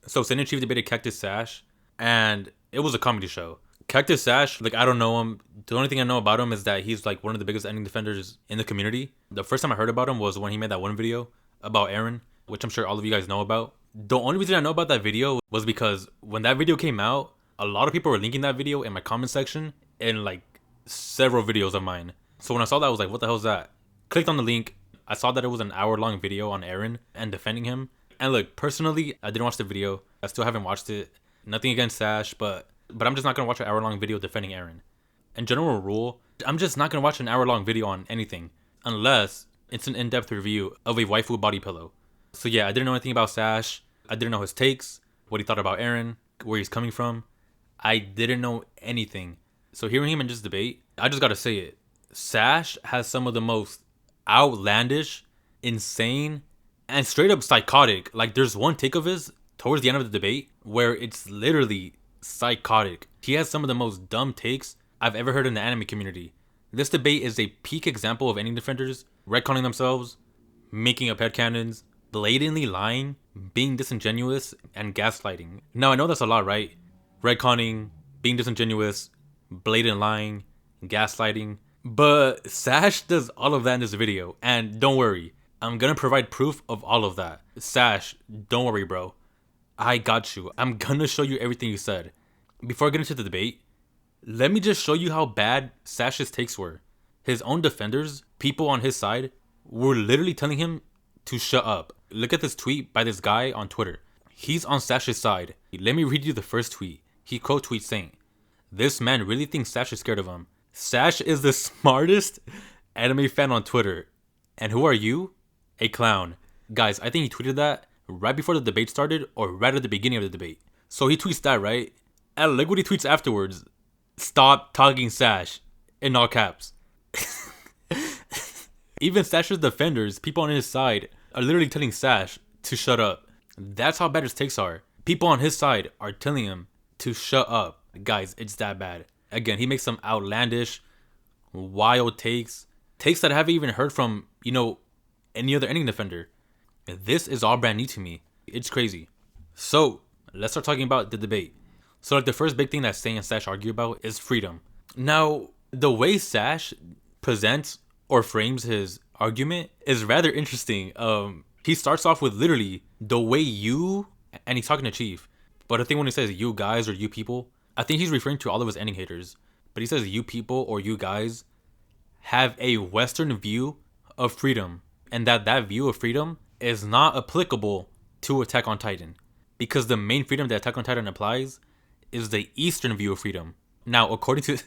So Sin and Chief debated Cactus Sash, and it was a comedy show. Cactus Sash, like, I don't know him. The only thing I know about him is that he's like one of the biggest ending defenders in the community. The first time I heard about him was when he made that one video about Eren, which I'm sure all of you guys know about. The only reason I know about that video was because when that video came out, a lot of people were linking that video in my comment section in like several videos of mine. So when I saw that, I was like, what the hell is that? Clicked on the link. I saw that it was an hour-long video on Eren and defending him. And look, personally, I didn't watch the video. I still haven't watched it. Nothing against Sash, but I'm just not going to watch an hour-long video defending Eren. In general rule, I'm just not going to watch an hour-long video on anything unless it's an in-depth review of a waifu body pillow. So yeah, I didn't know anything about Sash. I didn't know his takes, what he thought about Eren, where he's coming from. I didn't know anything. So hearing him in this debate, I just got to say it. Sash has some of the most outlandish, insane, and straight up psychotic. Like, there's one take of his towards the end of the debate where it's literally psychotic. He has some of the most dumb takes I've ever heard in the anime community. This debate is a peak example of ending defenders retconning themselves, making up headcanons, blatantly lying, being disingenuous, and gaslighting. Now, I know that's a lot, right? Retconning, being disingenuous, blatant lying, gaslighting. But Sash does all of that in this video. And don't worry, I'm gonna provide proof of all of that. Sash, don't worry, bro. I got you. I'm gonna show you everything you said. Before I get into the debate, let me just show you how bad Sash's takes were. His own defenders, people on his side, were literally telling him to shut up. Look at this tweet by this guy on Twitter. He's on Sash's side. Let me read you the first tweet. He quote tweets saying, "This man really thinks Sash is scared of him. Sash is the smartest anime fan on Twitter. And who are you? A clown." Guys, I think he tweeted that right before the debate started or right at the beginning of the debate. So he tweets that, right? And look what he tweets afterwards. "Stop talking Sash," in all caps. Even Sash's defenders, people on his side, are literally telling Sash to shut up. That's how bad his takes are. People on his side are telling him to shut up. Guys, it's that bad. Again, he makes some outlandish, wild takes. Takes that I haven't even heard from, any other ending defender. This is all brand new to me. It's crazy. So, let's start talking about the debate. So, like, the first big thing that Say and Sash argue about is freedom. Now, the way Sash presents or frames his argument is rather interesting. He starts off with literally the way you, and he's talking to Chief. But I think when he says you guys or you people, I think he's referring to all of his ending haters. But he says you people or you guys have a Western view of freedom, and that view of freedom is not applicable to Attack on Titan, because the main freedom that Attack on Titan applies is the Eastern view of freedom. Now, according to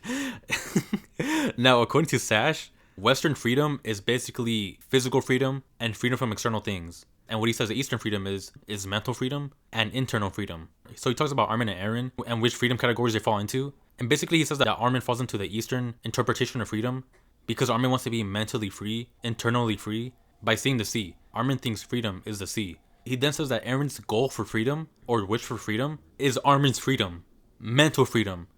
Sash, Western freedom is basically physical freedom and freedom from external things. And what he says the Eastern freedom is mental freedom and internal freedom. So he talks about Armin and Eren and which freedom categories they fall into. And basically he says that Armin falls into the Eastern interpretation of freedom because Armin wants to be mentally free, internally free, by seeing the sea. Armin thinks freedom is the sea. He then says that Eren's goal for freedom, or wish for freedom, is Armin's freedom. Mental freedom.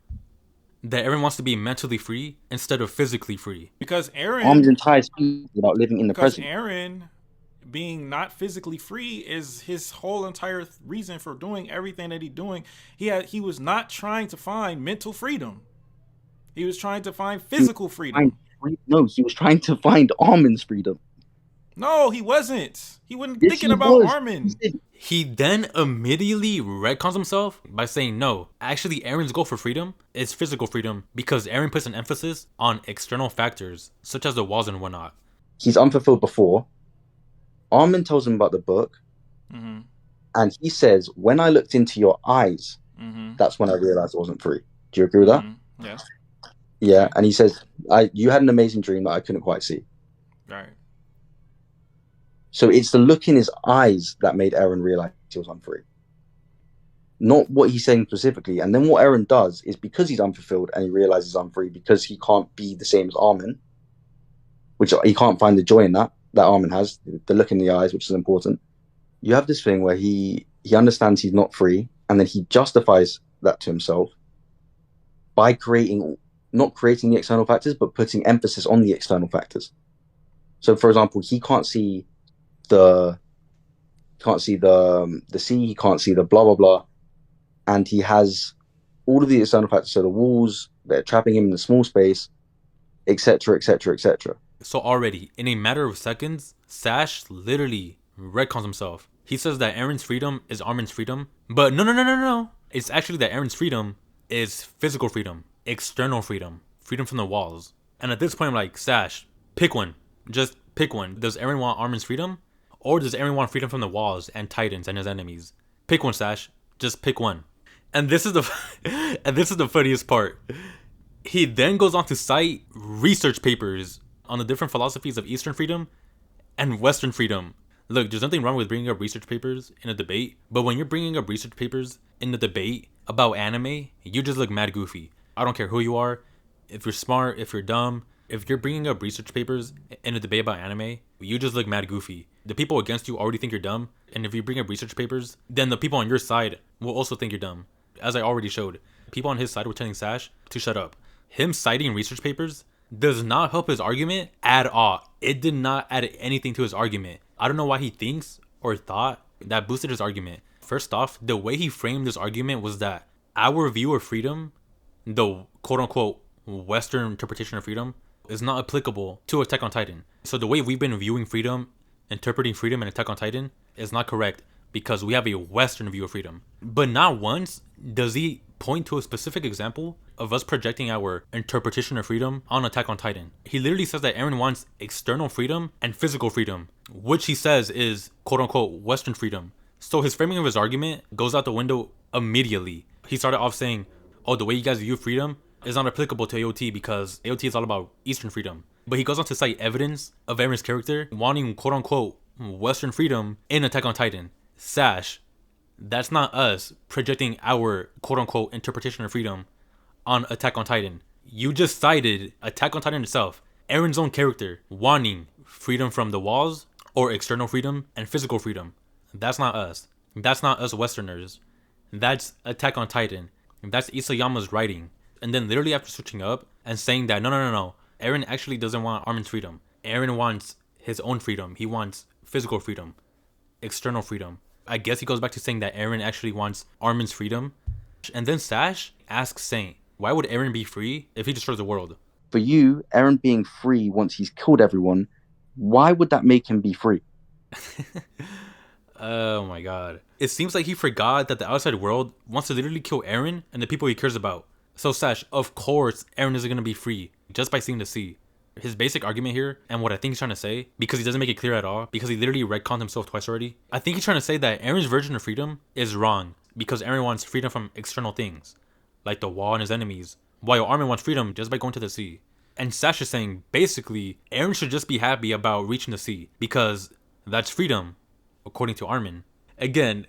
That Eren wants to be mentally free instead of physically free. Because Armin's entire speech about living in the present. Eren being not physically free is his whole entire reason for doing everything that he's doing. He was not trying to find mental freedom. He was trying to find physical freedom. No, he was trying to find Armin's freedom. No, he wasn't. He wasn't thinking about Armin. He then immediately retcons himself by saying, no, actually Eren's goal for freedom is physical freedom because Eren puts an emphasis on external factors, such as the walls and whatnot. He's unfulfilled before. Armin tells him about the book. Mm-hmm. And he says, when I looked into your eyes, that's when I realized I wasn't free. Do you agree with that? Mm-hmm. Yeah. Yeah, and he says, you had an amazing dream that I couldn't quite see. Right. So it's the look in his eyes that made Eren realize he was unfree. Not what he's saying specifically. And then what Eren does is because he's unfulfilled and he realizes he's unfree because he can't be the same as Armin, which he can't find the joy in that Armin has, the look in the eyes, which is important. You have this thing where he understands he's not free, and then he justifies that to himself by not creating the external factors, but putting emphasis on the external factors. So, for example, he can't see the can't see the sea, he can't see the blah blah blah, and he has all of the external factors. So the walls, they're trapping him in the small space, etc., etc., etc. So already, in a matter of seconds, Sash literally retcons himself. He says that Eren's freedom is Armin's freedom, but no. It's actually that Eren's freedom is physical freedom, external freedom, freedom from the walls. And at this point, I'm like, Sash, pick one. Just pick one. Does Eren want Armin's freedom? Or does Eren want freedom from the walls and Titans and his enemies? Pick one, Sash. Just pick one. And this is the and this is the funniest part. He then goes on to cite research papers on the different philosophies of Eastern freedom and Western freedom. Look, there's nothing wrong with bringing up research papers in a debate, but when you're bringing up research papers in the debate about anime, you just look mad goofy. I don't care who you are, if you're smart, if you're dumb, if you're bringing up research papers in a debate about anime, you just look mad goofy. The people against you already think you're dumb, and if you bring up research papers, then the people on your side will also think you're dumb. As I already showed, people on his side were telling Sash to shut up. Him citing research papers does not help his argument at all. It did not add anything to his argument. I don't know why he thinks or thought that boosted his argument. First off, the way he framed this argument was that our view of freedom, the quote-unquote Western interpretation of freedom, is not applicable to Attack on Titan. So the way we've been viewing freedom, interpreting freedom in Attack on Titan, is not correct because we have a Western view of freedom. But not once does he point to a specific example of us projecting our interpretation of freedom on Attack on Titan. He literally says that Eren wants external freedom and physical freedom, which he says is quote-unquote Western freedom. So his framing of his argument goes out the window immediately. He started off saying, oh, the way you guys view freedom is not applicable to AOT because AOT is all about Eastern freedom. But he goes on to cite evidence of Eren's character wanting quote-unquote Western freedom in Attack on Titan. Sash, that's not us projecting our quote-unquote interpretation of freedom on Attack on Titan. You just cited Attack on Titan itself, Eren's own character wanting freedom from the walls or external freedom and physical freedom. That's not us. That's not us Westerners. That's Attack on Titan. That's Isayama's writing. And then literally after switching up and saying that no, Eren actually doesn't want Armin's freedom. Eren wants his own freedom. He wants physical freedom, external freedom. I guess he goes back to saying that Eren actually wants Armin's freedom. And then Sash asks Saint, why would Eren be free if he destroys the world? For you, Eren being free once he's killed everyone, why would that make him be free? Oh my god. It seems like he forgot that the outside world wants to literally kill Eren and the people he cares about. So Sash, of course, Eren isn't going to be free just by seeing the sea. His basic argument here, and what I think he's trying to say, because he doesn't make it clear at all, because he literally retconned himself twice already, I think he's trying to say that Eren's version of freedom is wrong, because Eren wants freedom from external things, like the wall and his enemies, while Armin wants freedom just by going to the sea. And Sash is saying, basically, Eren should just be happy about reaching the sea, because that's freedom, according to Armin. Again,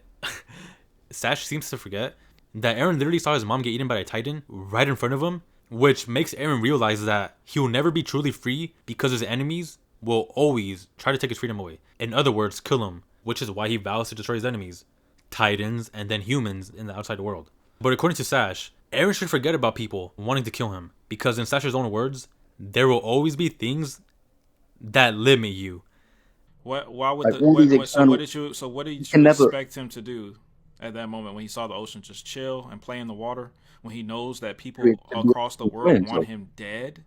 Sash seems to forget that Eren literally saw his mom get eaten by a titan right in front of him, which makes Eren realize that he will never be truly free because his enemies will always try to take his freedom away. In other words, kill him, which is why he vows to destroy his enemies, titans and then humans in the outside world. But according to Sash, Eren should forget about people wanting to kill him, because in Sash's own words, there will always be things that limit you. Why would Like all these external, so what did you never expect him to do at that moment when he saw the ocean just chill and play in the water, when he knows that people across the world want him dead?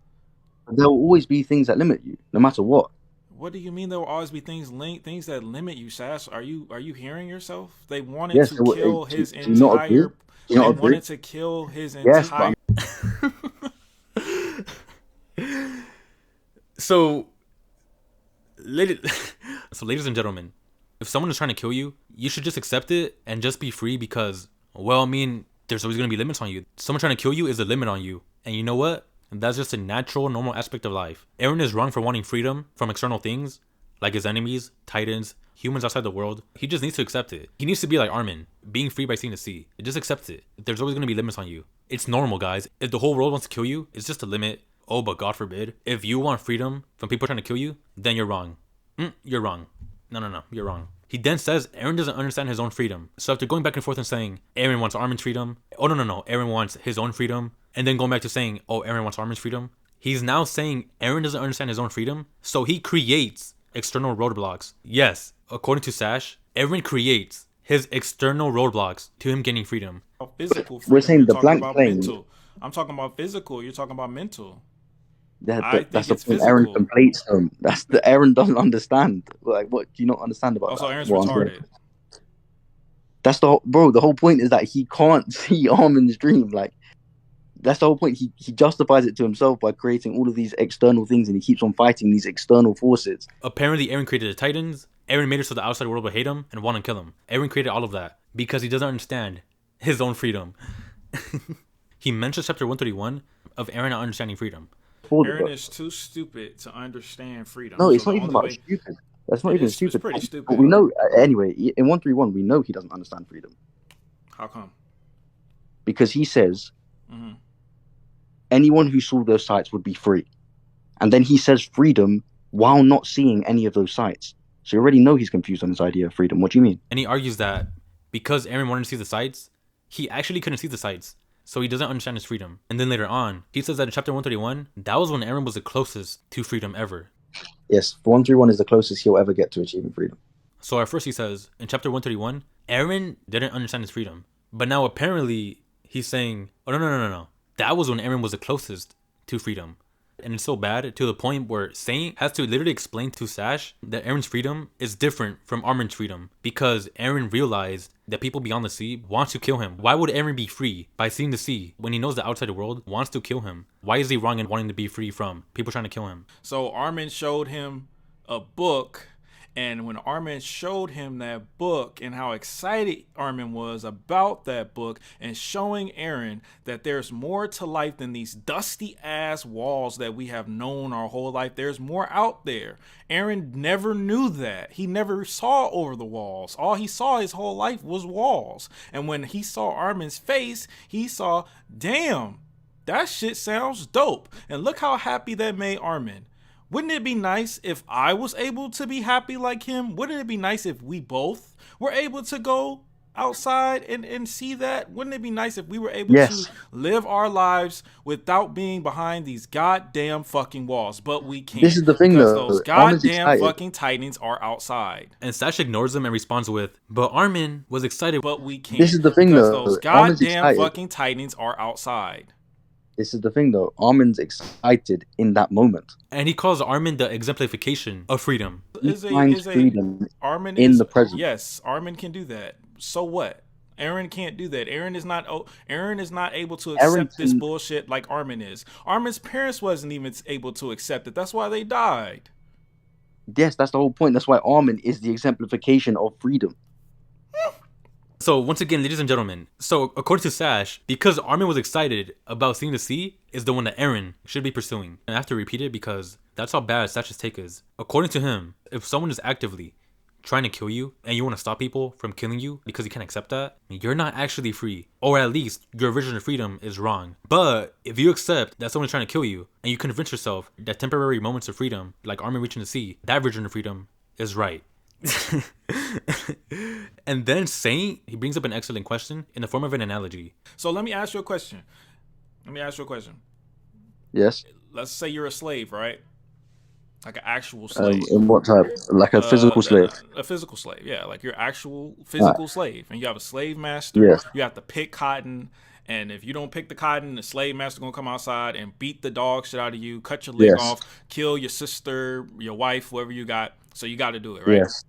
There will always be things that limit you, no matter what. What do you mean there will always be things that limit you, Sash? Are you hearing yourself? They wanted to kill his entire. They wanted to kill his entire. So, ladies and gentlemen, if someone is trying to kill you, you should just accept it and just be free because, well, I mean, there's always going to be limits on you. Someone trying to kill you is a limit on you. And you know what? That's just a natural, normal aspect of life. Eren is wrong for wanting freedom from external things, like his enemies, titans, humans outside the world. He just needs to accept it. He needs to be like Armin, being free by seeing the sea. Just accept it. There's always going to be limits on you. It's normal, guys. If the whole world wants to kill you, it's just a limit. Oh, but God forbid. If you want freedom from people trying to kill you, then you're wrong. You're wrong. No, you're wrong. He then says Eren doesn't understand his own freedom. So after going back and forth and saying Eren wants Armin's freedom, oh no, Eren wants his own freedom, and then going back to saying, oh, Eren wants Armin's freedom, he's now saying Eren doesn't understand his own freedom, so he creates external roadblocks. Yes, according to Sash, Eren creates his external roadblocks to him getting freedom. Physical freedom. We're saying You're the talking blank about plane. mental. I'm talking about physical. You're talking about mental. Yeah, I but think that's the it's point. Eren physical. completes them. That's the Eren doesn't understand. Like, what do you not understand about Also, that? Eren's What I'm saying? retarded. That's the whole point is that he can't see Armin's dream. Like, that's the whole point. He justifies it to himself by creating all of these external things, and he keeps on fighting these external forces. Apparently, Eren created the Titans. Eren made it so the outside world would hate him and want to kill him. Eren created all of that because he doesn't understand his own freedom. He mentions chapter 131 of Eren not understanding freedom. Eren is too stupid to understand freedom. No, it's so not even about stupid. That's not even stupid. It's pretty stupid. But we know, anyway, in 131, we know he doesn't understand freedom. How come? Because he says, anyone who saw those sights would be free. And then he says freedom while not seeing any of those sights. So you already know he's confused on his idea of freedom. What do you mean? And he argues that because Eren wanted to see the sights, he actually couldn't see the sights. So he doesn't understand his freedom. And then later on, he says that in chapter 131, that was when Eren was the closest to freedom ever. Yes, 131 is the closest he'll ever get to achieving freedom. So at first he says, in chapter 131, Eren didn't understand his freedom. But now apparently he's saying, oh, no. That was when Eren was the closest to freedom. And it's so bad to the point where Saint has to literally explain to Sash that Eren's freedom is different from Armin's freedom because Eren realized that people beyond the sea want to kill him. Why would Eren be free by seeing the sea when he knows the outside world wants to kill him? Why is he wrong in wanting to be free from people trying to kill him? So Armin showed him a book, and when Armin showed him that book and how excited Armin was about that book and showing Eren that there's more to life than these dusty ass walls that we have known our whole life. There's more out there. Eren never knew that. He never saw over the walls. All he saw his whole life was walls. And when he saw Armin's face, he saw, damn, that shit sounds dope. And look how happy that made Armin. Wouldn't it be nice if I was able to be happy like him? Wouldn't it be nice if we both were able to go outside and see that? Wouldn't it be nice if we were able to live our lives without being behind these goddamn fucking walls? But we can't. This is the thing, because though. those goddamn fucking Titans are outside. And Sash ignores him and responds with, but Armin was excited. But we can't. This is the thing, because though. those goddamn fucking Titans are outside. This is the thing, though. Armin's excited in that moment. And he calls Armin the exemplification of freedom. Freedom Armin in the present. Yes, Armin can do that. So what? Eren can't do that. Eren is not able to accept this bullshit like Armin is. Armin's parents wasn't even able to accept it. That's why they died. Yes, that's the whole point. That's why Armin is the exemplification of freedom. So once again, ladies and gentlemen, so according to Sash, because Armin was excited about seeing the sea, is the one that Eren should be pursuing. And I have to repeat it because that's how bad Sash's take is. According to him, if someone is actively trying to kill you and you want to stop people from killing you because you can't accept that, you're not actually free. Or at least your version of freedom is wrong. But if you accept that someone's trying to kill you and you convince yourself that temporary moments of freedom, like Armin reaching the sea, that version of freedom is right. And then Saint, he brings up an excellent question in the form of an analogy. So let me ask you a question. Yes. Let's say you're a slave, right? Like an actual slave. In what type? Like a physical slave? A physical slave, yeah. Like your actual physical slave. And you have a slave master. Yes. You have to pick cotton. And if you don't pick the cotton, the slave master going to come outside and beat the dog shit out of you, cut your leg off, kill your sister, your wife, whoever you got. So you got to do it, right? Yes.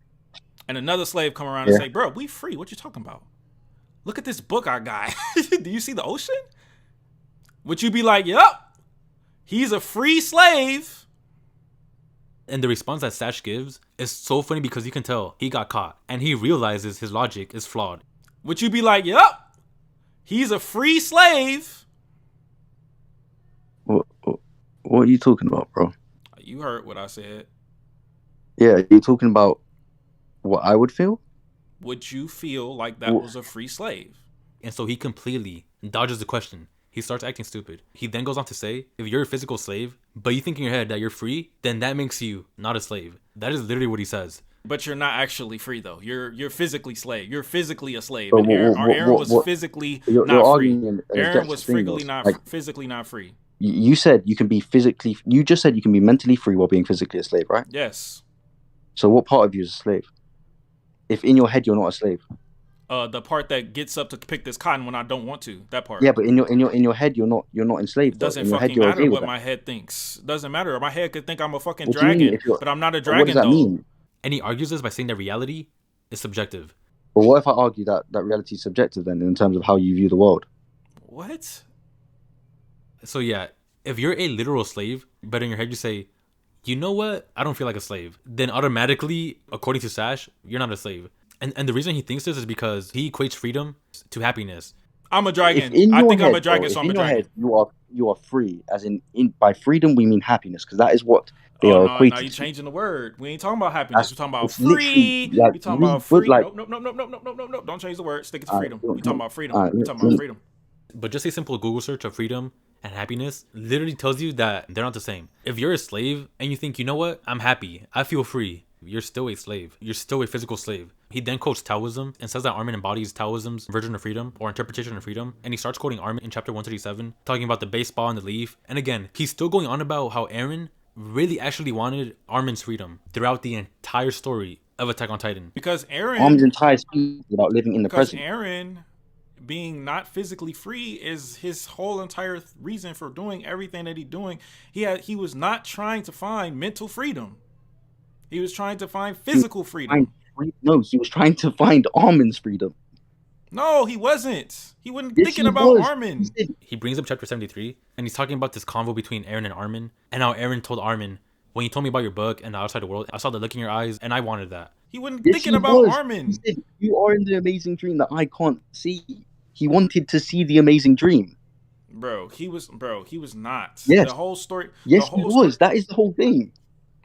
And another slave come around and say, bro, we free. What you talking about? Look at this book I got. Do you see the ocean? Would you be like, yup, he's a free slave? And the response that Sash gives is so funny because you can tell he got caught and he realizes his logic is flawed. Would you be like, yup, he's a free slave? What are you talking about, bro? You heard what I said. Yeah, you're talking about what I would feel? Would you feel like that was a free slave? And so he completely dodges the question. He starts acting stupid. He then goes on to say, if you're a physical slave, but you think in your head that you're free, then that makes you not a slave. That is literally what he says. But you're not actually free, though. You're physically slave. You're physically a slave. And Eren was physically not free. Eren was physically not free. You said you can be physically... You just said you can be mentally free while being physically a slave, right? Yes. So what part of you is a slave? If in your head you're not a slave. The part that gets up to pick this cotton when I don't want to. That part. Yeah, but in your head you're not enslaved. It doesn't in your head fucking you're matter okay what with my head thinks. Doesn't matter. My head could think I'm a fucking What do you mean dragon, if you're- but I'm not a What dragon does that though. mean? And he argues this by saying that reality is subjective. But what if I argue that reality is subjective then in terms of how you view the world? What? So yeah, if you're a literal slave, but in your head you say, you know what? I don't feel like a slave. Then automatically, according to Sash, you're not a slave. And the reason he thinks this is because he equates freedom to happiness. I'm a dragon. If in I your think head, I'm a dragon, bro, so if I'm a in your dragon. head you are free, as in by freedom we mean happiness, because that is what they Oh are no, equated you to. changing the word. We ain't talking about happiness. That's- We're talking about it's literally, free. like, We talking about would, free. like- Nope. Don't change the word. Stick it to Alright, freedom. don't- We talking about freedom. alright, We talking about freedom. But just a simple Google search of freedom and happiness literally tells you that they're not the same. If you're a slave and you think, you know what, I'm happy, I feel free, you're still a slave. You're still a physical slave. He then quotes Taoism and says that Armin embodies Taoism's version of freedom or interpretation of freedom. And he starts quoting Armin in chapter 137, talking about the baseball and the leaf. And again, he's still going on about how Eren really actually wanted Armin's freedom throughout the entire story of Attack on Titan. Because Armin's Eren, entire speech is about living in the because present. Eren being not physically free is his whole entire reason for doing everything that he's doing. He was not trying to find mental freedom. He was trying to find physical freedom. No, he was trying to find Armin's freedom. No, he wasn't. He wasn't Yes, thinking he about was. Armin. He said- He brings up chapter 73 and he's talking about this convo between Eren and Armin and how Eren told Armin, when you told me about your book and the outside world, I saw the look in your eyes and I wanted that. He wasn't Yes, thinking he about was. Armin. He said, you are in the amazing dream that I can't see. He wanted to see the amazing dream. Bro, he was not. Yes. The whole story. Yes, the he whole was. That is the whole thing.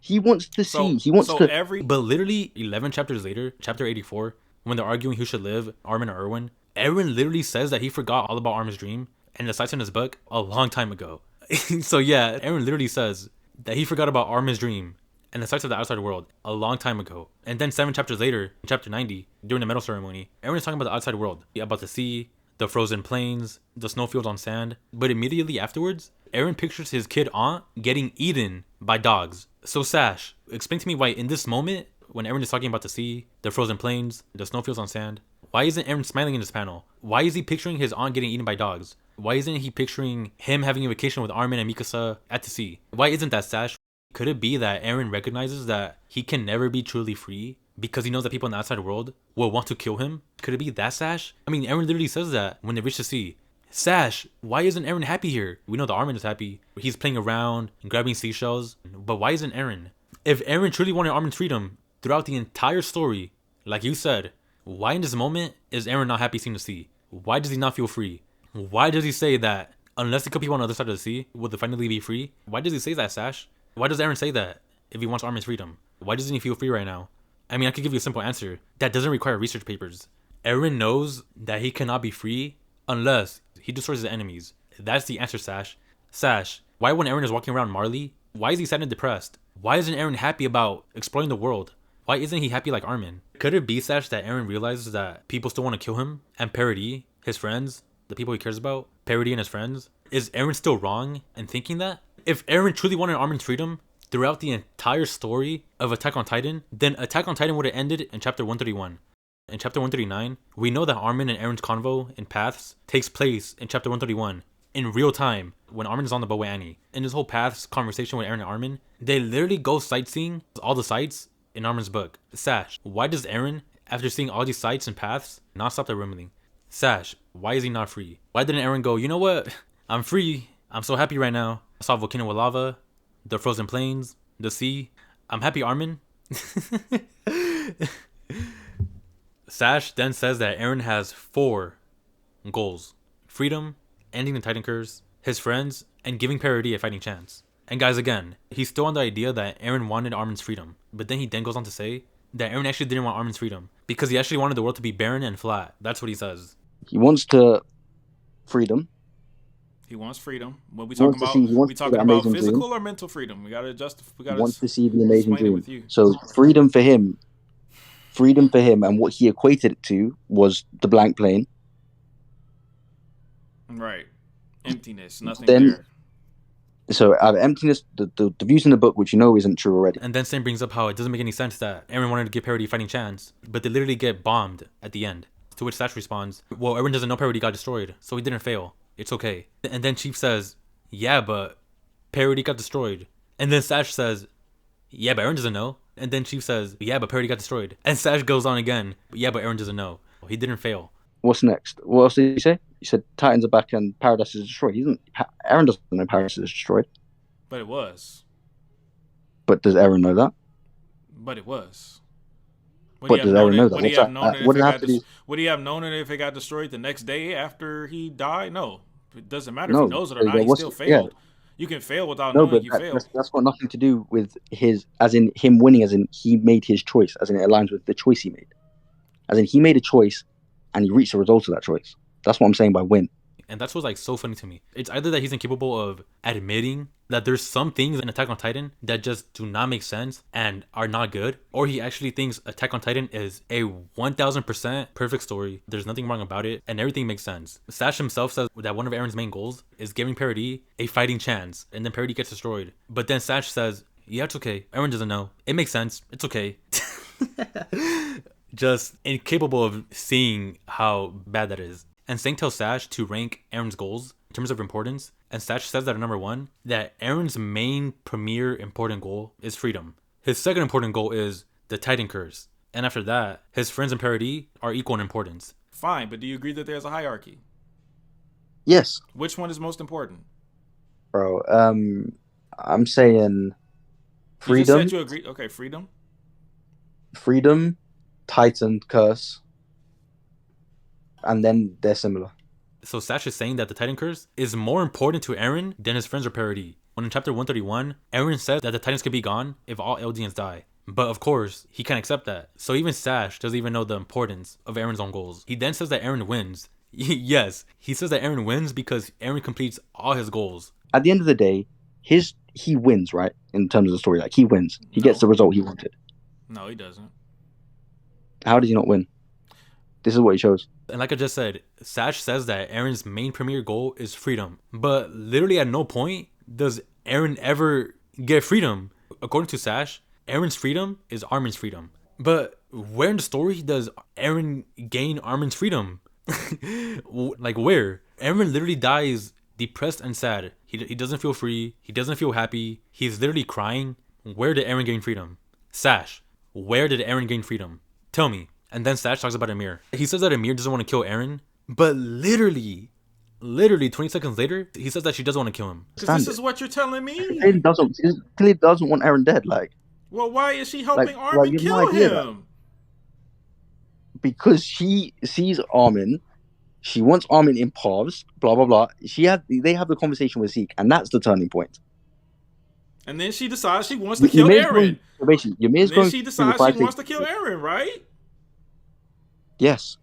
He wants to see. He wants to. every But literally 11 chapters later, chapter 84, when they're arguing who should live, Armin or Erwin, Eren literally says that he forgot all about Armin's dream and the cites in his book a long time ago. So yeah, Eren literally says that he forgot about Armin's dream and the sights of the outside world a long time ago. And then 7 chapters later, in chapter 90, during the medal ceremony, Eren is talking about the outside world, about the sea, the frozen plains, the snowfields on sand. But immediately afterwards, Eren pictures his kid aunt getting eaten by dogs. So Sash, explain to me why in this moment, when Eren is talking about the sea, the frozen plains, the snowfields on sand, why isn't Eren smiling in this panel? Why is he picturing his aunt getting eaten by dogs? Why isn't he picturing him having a vacation with Armin and Mikasa at the sea? Why isn't that Sash? Could it be that Eren recognizes that he can never be truly free because he knows that people in the outside world will want to kill him? Could it be that Sash? I mean, Eren literally says that when they reach the sea. Sash, why isn't Eren happy here? We know that Armin is happy. He's playing around and grabbing seashells. But why isn't Eren? If Eren truly wanted Armin's freedom throughout the entire story, like you said, why in this moment is Eren not happy seeing the sea? Why does he not feel free? Why does he say that unless he kill people on the other side of the sea, will they finally be free? Why does he say that, Sash? Why does Eren say that if he wants Armin's freedom? Why doesn't he feel free right now? I mean, I could give you a simple answer. That doesn't require research papers. Eren knows that he cannot be free unless he destroys his enemies. That's the answer, Sash. Sash, why when Eren is walking around Marley, why is he sad and depressed? Why isn't Eren happy about exploring the world? Why isn't he happy like Armin? Could it be, Sash, that Eren realizes that people still want to kill him and parody his friends, the people he cares about, parody and his friends? Is Eren still wrong in thinking that? If Eren truly wanted Armin's freedom throughout the entire story of Attack on Titan, then Attack on Titan would have ended in chapter 131. In chapter 139, we know that Armin and Eren's convo in Paths takes place in chapter 131 in real time when Armin is on the boat with Annie. In this whole Paths conversation with Eren and Armin, they literally go sightseeing all the sites in Armin's book. Sash, why does Eren, after seeing all these sites and paths, not stop the rumbling? Sash, why is he not free? Why didn't Eren go, you know what? I'm free. I'm so happy right now. I saw a volcano with lava, the frozen plains, the sea. I'm happy, Armin. Sash then says that Eren has 4 goals: freedom, ending the Titan curse, his friends, and giving parody a fighting chance. And guys, again, he's still on the idea that Eren wanted Armin's freedom, but then he then goes on to say that Eren actually didn't want Armin's freedom because he actually wanted the world to be barren and flat. That's what he says. He wants to freedom. He wants freedom. What we He wants talking to about? see- he wants We to see talking the about amazing physical dream. or mental freedom? We gotta just. We He gotta. wants to see the amazing explain it dream. with you. So freedom for him and what he equated it to was the blank plane. Right. Emptiness. Nothing Then- there. So out of emptiness, the views in the book, which you know isn't true already. And then Sam brings up how it doesn't make any sense that Eren wanted to give Parody a fighting chance, but they literally get bombed at the end. To which Sash responds, well, Eren doesn't know Parody got destroyed, so he didn't fail. It's okay. And then Chief says, yeah, but Parody got destroyed. And then Sash says, yeah, but Eren doesn't know. And then Chief says, yeah, but Parody got destroyed. And Sash goes on again, yeah, but Eren doesn't know. He didn't fail. What's next? What else did he say? He said Titans are back and Paradise is destroyed. Eren doesn't know Paradise is destroyed. But it was. But does Eren know that? But it was. But does Eren know that? Would he have known it if it got destroyed the next day after he died? No. It doesn't matter No, if he knows it or not. He still failed. Yeah. You can fail without knowing you failed. That's got nothing to do with his, as in him winning, as in he made his choice, as in it aligns with the choice he made. As in he made a choice and he reached the result of that choice. That's what I'm saying by win. And that's what's like so funny to me. It's either that he's incapable of admitting that there's some things in Attack on Titan that just do not make sense and are not good, or he actually thinks Attack on Titan is a 1000% perfect story. There's nothing wrong about it and everything makes sense. Sash himself says that one of Eren's main goals is giving Parody a fighting chance, and then Parody gets destroyed. But then Sash says, yeah, it's okay. Eren doesn't know. It makes sense. It's okay. Just incapable of seeing how bad that is. And Sang tells Sash to rank Eren's goals in terms of importance. And Sash says that at number 1, that Eren's main premier important goal is freedom. His second important goal is the Titan Curse. And after that, his friends and Parody are equal in importance. Fine, but do you agree that there's a hierarchy? Yes. Which one is most important? Bro, I'm saying freedom. You just said you agree. Okay, freedom. Freedom, Titan Curse. And then they're similar. So Sash is saying that the Titan Curse is more important to Eren than his friends or Parody. When in chapter 131, Eren says that the Titans can be gone if all Eldians die. But of course, he can't accept that. So even Sash doesn't even know the importance of Eren's own goals. He then says that Eren wins. Yes, he says that Eren wins because Eren completes all his goals. At the end of the day, he wins, right? In terms of the story, like he wins. He gets the result he wanted. No, he doesn't. How did he not win? This is what he shows. And like I just said, Sash says that Eren's main premier goal is freedom. But literally at no point does Eren ever get freedom. According to Sash, Eren's freedom is Armin's freedom. But where in the story does Eren gain Armin's freedom? Like where? Eren literally dies depressed and sad. He doesn't feel free. He doesn't feel happy. He's literally crying. Where did Eren gain freedom? Sash, where did Eren gain freedom? Tell me. And then Sash talks about Ymir. He says that Ymir doesn't want to kill Eren, but literally 20 seconds later, he says that she doesn't want to kill him. This is what you're telling me. He clearly doesn't want Eren dead. Like, well, why is she helping Armin kill him? Because she sees Armin, she wants Armin in paths. Blah blah blah. They have the conversation with Zeke, and that's the turning point. And then she decides she wants to kill Eren. She decides she wants to kill Eren, right? Yes.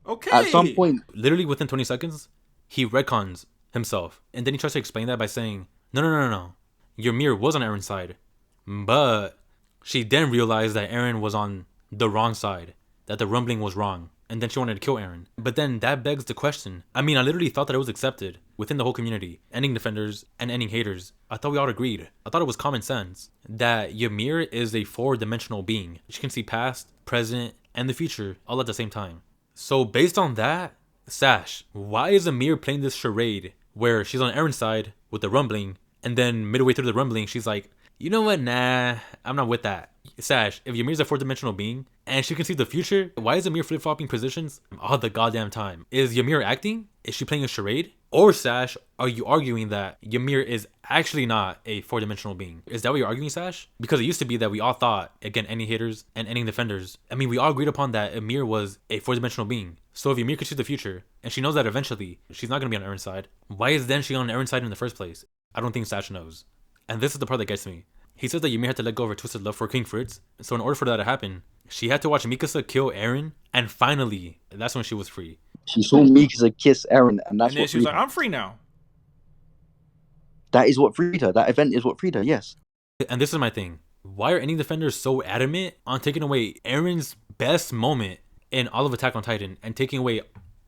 Okay. At some point, literally within 20 seconds, he retcons himself. And then he tries to explain that by saying, no. Ymir was on Eren's side. But she then realized that Eren was on the wrong side. That the rumbling was wrong. And then she wanted to kill Eren. But then that begs the question. I mean, I literally thought that it was accepted within the whole community. Ending defenders and ending haters. I thought we all agreed. I thought it was common sense. That Ymir is a 4-dimensional being. She can see past, present, and the future all at the same time. So based on that, Sash, why is Ymir playing this charade where she's on Eren's side with the rumbling, and then midway through the rumbling, she's like, you know what, nah, I'm not with that. Sash, if Ymir's a 4-dimensional being, and she can see the future, why is Ymir flip-flopping positions all the goddamn time? Is Ymir acting? Is she playing a charade? Or Sash, are you arguing that Ymir is actually not a 4-dimensional being? Is that what you're arguing, Sash? Because it used to be that we all thought, again, ending haters and ending defenders, I mean, we all agreed upon that Ymir was a 4-dimensional being. So if Ymir could see the future, and she knows that eventually she's not going to be on Eren's side, why is then she on Eren's side in the first place? I don't think Sash knows. And this is the part that gets me. He says that Ymir had to let go of her twisted love for King Fritz, so in order for that to happen, she had to watch Mikasa kill Eren, and finally, that's when she was free. She saw Mikasa kiss Eren, and then she was like, I'm free now. That is what freed her. That event is what freed her, yes. And this is my thing. Why are ending defenders so adamant on taking away Eren's best moment in all of Attack on Titan and taking away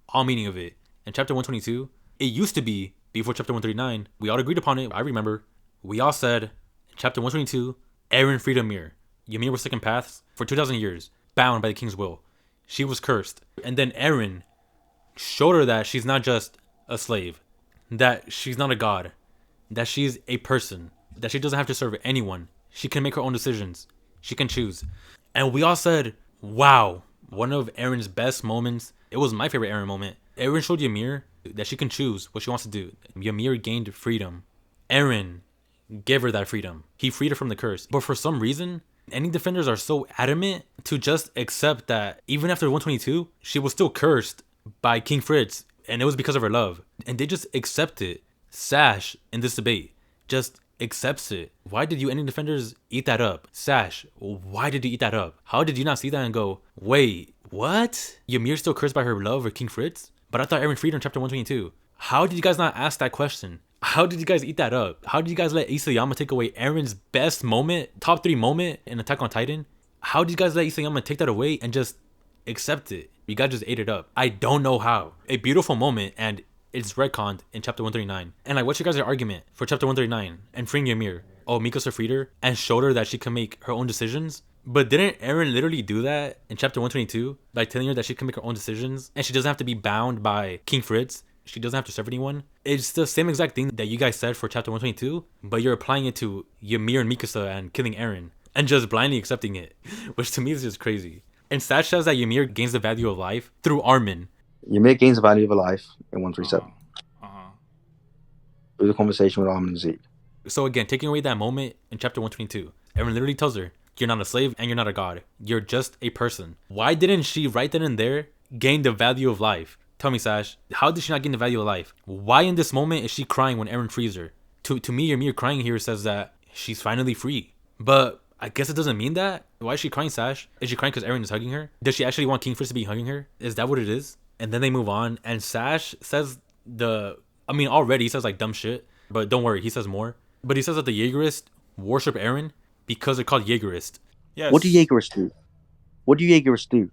all meaning of it? In chapter 122, it used to be before chapter 139, we all agreed upon it. I remember. We all said, in chapter 122, Eren freed Ymir. Ymir was stuck in paths for 2,000 years, bound by the king's will. She was cursed. And then Eren showed her that she's not just a slave, that she's not a god, that she's a person, that she doesn't have to serve anyone. She can make her own decisions. She can choose. And we all said, wow, one of Eren's best moments. It was my favorite Eren moment. Eren showed Ymir that she can choose what she wants to do. Ymir gained freedom. Eren gave her that freedom. He freed her from the curse. But for some reason, ending defenders are so adamant to just accept that even after 122, she was still cursed by King Fritz, and it was because of her love. And they just accept it. Sash, in this debate, just accepts it. Why did you ending defenders eat that up? Sash, why did you eat that up? How did you not see that and go, wait, what? Ymir's still cursed by her love for King Fritz? But I thought Eren freed her in chapter 122. How did you guys not ask that question? How did you guys eat that up? How did you guys let Isayama take away Eren's best moment, top 3 moment in Attack on Titan? How did you guys let Isayama take that away and just accept it? You guys just ate it up. I don't know how. A beautiful moment, and it's retconned in chapter 139. And what's your guys' argument for chapter 139 and freeing Ymir? Oh, Mikasa freed her and showed her that she can make her own decisions. But didn't Eren literally do that in chapter 122 by telling her that she can make her own decisions and she doesn't have to be bound by King Fritz? She doesn't have to serve anyone. It's the same exact thing that you guys said for chapter 122, but you're applying it to Ymir and Mikasa and killing Eren and just blindly accepting it, which to me is just crazy. And Sash says that Ymir gains the value of life through Armin. Ymir gains the value of a life in 137. Through the conversation with Armin and Zeke. So again, taking away that moment in chapter 122, Eren literally tells her, you're not a slave and you're not a god. You're just a person. Why didn't she right then and there gain the value of life? Tell me, Sash, how did she not gain the value of life? Why in this moment is she crying when Eren frees her? To me, Ymir crying here says that she's finally free. But I guess it doesn't mean that. Why is she crying, Sash? Is she crying because Eren is hugging her? Does she actually want King Fritz to be hugging her? Is that what it is? And then they move on, and Sash says already he says like dumb shit, but don't worry, he says more. But he says that the Jaegerists worship Eren because they're called Jaegerists. Yes. What do Jaegerists do? What do Jaegerists do?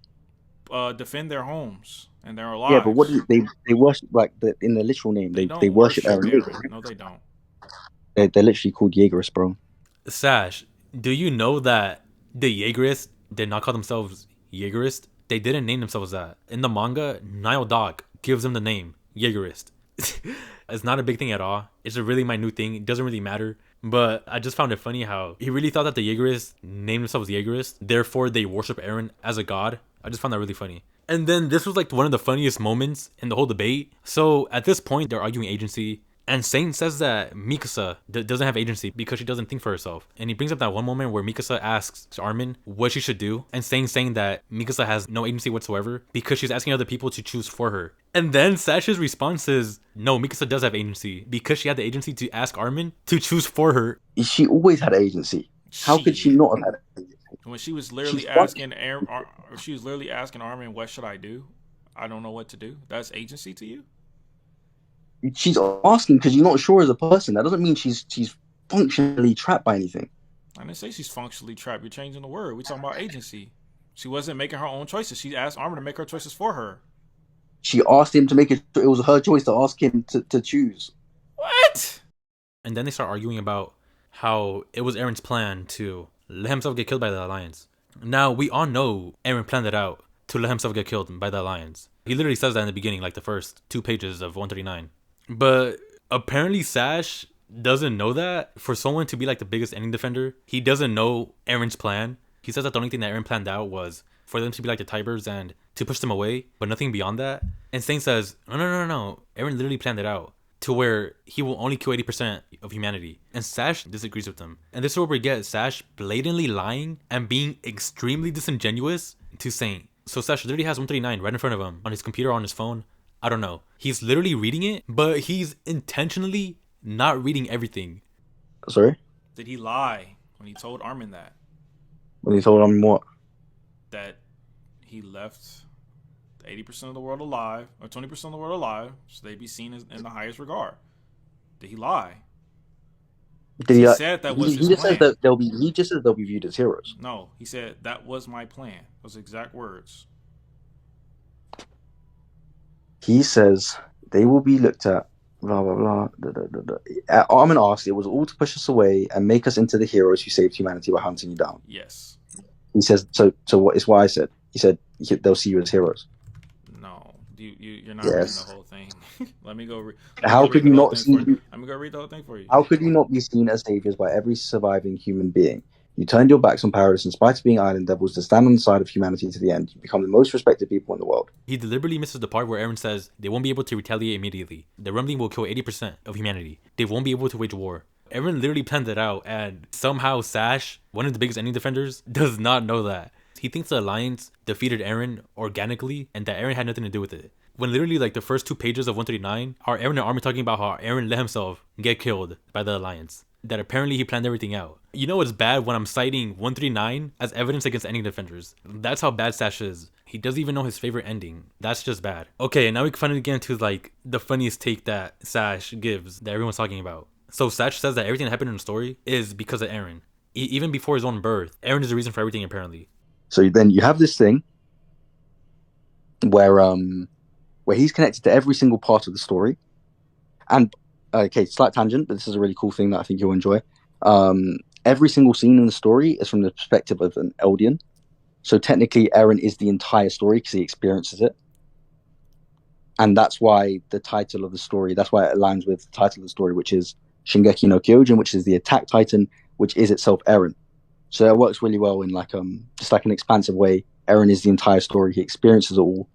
Defend their homes and their lives. Yeah, but what do they worship, like in the literal name? They worship Eren. No, they don't. They're literally called Jaegerists, bro. Sash, do you know that the Jaegerists did not call themselves Jaegerist? They didn't name themselves that. In the manga, Nile Dog gives them the name Jaegerist. It's not a big thing at all. It's a really minute thing. It doesn't really matter. But I just found it funny how he really thought that the Jaegerists named themselves Jaegerists. Therefore, they worship Eren as a god. I just found that really funny. And then this was like one of the funniest moments in the whole debate. So at this point, they're arguing agency. And Sane says that Mikasa doesn't have agency because she doesn't think for herself. And he brings up that one moment where Mikasa asks Armin what she should do. And Sane's saying that Mikasa has no agency whatsoever because she's asking other people to choose for her. And then Sash's response is, no, Mikasa does have agency because she had the agency to ask Armin to choose for her. She always had agency. How could she not have had agency? When she was literally asking Armin, what should I do? I don't know what to do. That's agency to you? She's asking because you're not sure as a person. That doesn't mean she's functionally trapped by anything. I didn't say she's functionally trapped. You're changing the word. We're talking about agency. She wasn't making her own choices. She asked Armin to make her choices for her. She asked him to make it. It was her choice to ask him to choose. What? And then they start arguing about how it was Eren's plan to let himself get killed by the Alliance. Now, we all know Eren planned it out to let himself get killed by the Alliance. He literally says that in the beginning, like the first 2 pages of 139. But apparently Sash doesn't know that. For someone to be like the biggest ending defender, he doesn't know Eren's plan. He says that the only thing that Eren planned out was for them to be like the Tybers and to push them away, but nothing beyond that. And Stain says, no. Eren literally planned it out to where he will only kill 80% of humanity. And Sash disagrees with them. And this is where we get Sash blatantly lying and being extremely disingenuous to Saint. So Sash literally has 139 right in front of him on his computer or on his phone. I don't know. He's literally reading it, but he's intentionally not reading everything. Sorry? Did he lie when he told Armin that? When he told Armin what? That he left 80% of the world alive, or 20% of the world alive, so they'd be seen as in the highest regard. Did he lie? Did he said that was his just plan. says that he just says they'll be viewed as heroes. No, he said that was my plan. Those exact words. He says they will be looked at blah blah blah. Armin asked, "It was all to push us away and make us into the heroes who saved humanity by hunting you down." Yes. He says, "So what is why I said?" He said, "They'll see you as heroes." No, you're not reading the Yes. whole thing. Let me go. How could you not see? Let me go read the whole thing for you. How could you not be seen as saviors by every surviving human being? You turned your backs on paradise in spite of being island devils to stand on the side of humanity to the end. You become the most respected people in the world. He deliberately misses the part where Eren says they won't be able to retaliate immediately. The rumbling will kill 80% of humanity. They won't be able to wage war. Eren literally planned it out, and somehow Sash, one of the biggest ending defenders, does not know that. He thinks the Alliance defeated Eren organically and that Eren had nothing to do with it. When literally like the first 2 pages of 139 are Eren and Armin talking about how Eren let himself get killed by the Alliance. That apparently he planned everything out. You know it's bad when I'm citing 139 as evidence against ending defenders. That's how bad Sash is. He doesn't even know his favorite ending. That's just bad. Okay, now we can finally get into like the funniest take that Sash gives that everyone's talking about. So Sash says that everything that happened in the story is because of Eren. Even before his own birth, Eren is the reason for everything apparently. So then you have this thing where he's connected to every single part of the story. And okay, slight tangent, but this is a really cool thing that I think you'll enjoy. Every single scene in the story is from the perspective of an Eldian. So technically, Eren is the entire story because he experiences it. And that's why the title of the story, that's why it aligns with the title of the story, which is Shingeki no Kyojin, which is the attack titan, which is itself Eren. So it works really well in like just like an expansive way. Eren is the entire story. He experiences it all.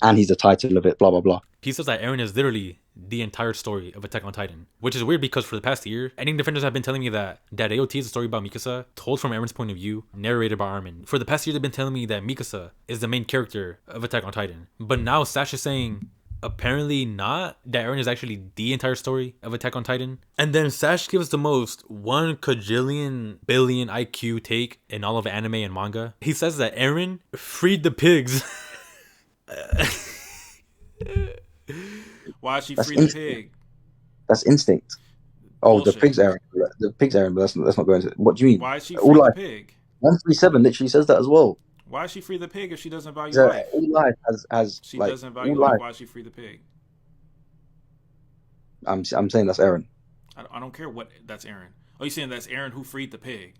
And he's the title of it, blah, blah, blah. He says that Eren is literally the entire story of Attack on Titan. Which is weird because for the past year, ending defenders have been telling me that AOT is a story about Mikasa, told from Eren's point of view, narrated by Armin. For the past year, they've been telling me that Mikasa is the main character of Attack on Titan. But now Sash is saying apparently not, that Eren is actually the entire story of Attack on Titan. And then Sash gives the most 1 quadrillion billion IQ take in all of anime and manga. He says that Eren freed the pigs. Why she free the pig? That's instinct. Oh, Bullshit. the pig's Eren. The pig's Eren, but let's not go into it. What do you mean? Why she free the pig? 137 literally says that as well. Why she free the pig if she doesn't value life? All life has she like, doesn't value life. Why she free the pig? I'm saying that's Eren. I don't care what that's Eren. Oh, you saying that's Eren who freed the pig?